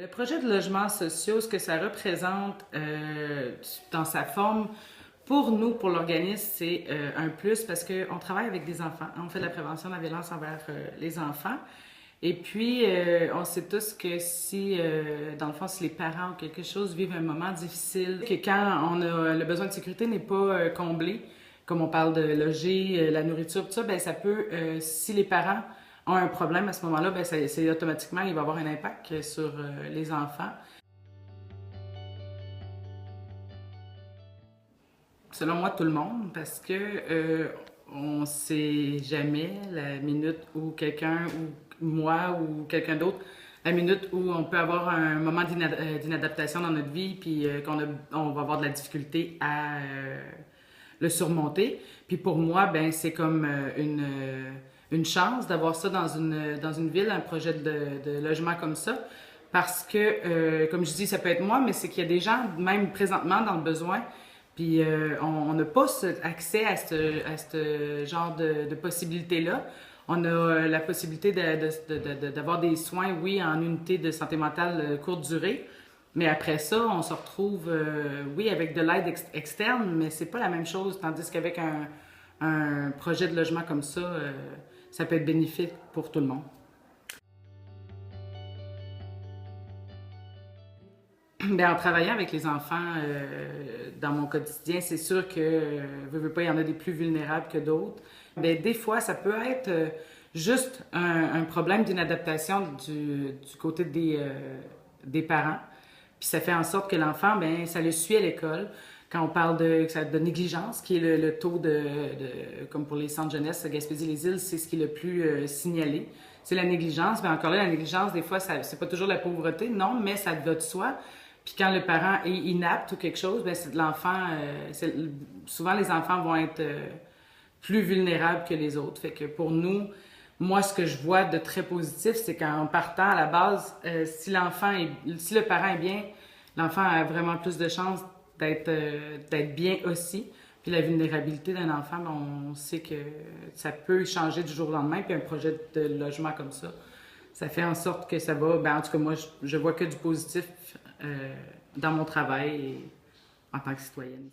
Le projet de logements sociaux, ce que ça représente dans sa forme, pour nous, pour l'organisme, c'est un plus parce qu'on travaille avec des enfants. On fait de la prévention de la violence envers les enfants. Et puis, on sait tous que si, dans le fond, si les parents ou quelque chose vivent un moment difficile, que quand on a le besoin de sécurité n'est pas comblé, comme on parle de loger, la nourriture, tout ça, ben ça peut, si les parents ont un problème à ce moment-là, ben c'est automatiquement, il va avoir un impact sur les enfants. Selon moi, tout le monde, parce que on sait jamais la minute où quelqu'un, ou moi, ou quelqu'un d'autre, la minute où on peut avoir un moment d'inadaptation dans notre vie, puis on va avoir de la difficulté à le surmonter. Puis pour moi, ben c'est comme une chance d'avoir ça dans une ville, un projet de logement comme ça. Parce que, comme je dis, ça peut être moi, mais c'est qu'il y a des gens, même présentement, dans le besoin, puis on n'a pas accès à ce genre de possibilités-là. On a la possibilité d'avoir des soins, oui, en unité de santé mentale courte durée, mais après ça, on se retrouve, oui, avec de l'aide externe, mais c'est pas la même chose, tandis qu'avec un projet de logement comme ça peut être bénéfique pour tout le monde. Bien, en travaillant avec les enfants dans mon quotidien, c'est sûr que, veux pas, il y en a des plus vulnérables que d'autres. Bien, des fois, ça peut être juste un problème d'inadaptation du côté des parents. Puis ça fait en sorte que l'enfant, ben ça le suit à l'école. Quand on parle de négligence, qui est le taux comme pour les centres jeunesse, Gaspésie-les-Îles, c'est ce qui est le plus signalé. C'est la négligence. Mais encore là, la négligence, des fois, c'est pas toujours la pauvreté, non, mais ça va de soi. Puis quand le parent est inapte ou quelque chose, ben c'est l'enfant. Souvent, les enfants vont être plus vulnérables que les autres. Fait que pour nous, moi, ce que je vois de très positif, c'est qu'en partant à la base, si le parent est bien, l'enfant a vraiment plus de chances d'être bien aussi. Puis la vulnérabilité d'un enfant, ben, on sait que ça peut changer du jour au lendemain. Puis un projet de logement comme ça fait en sorte que ça va. Ben, en tout cas, moi, je vois que du positif dans mon travail et en tant que citoyenne.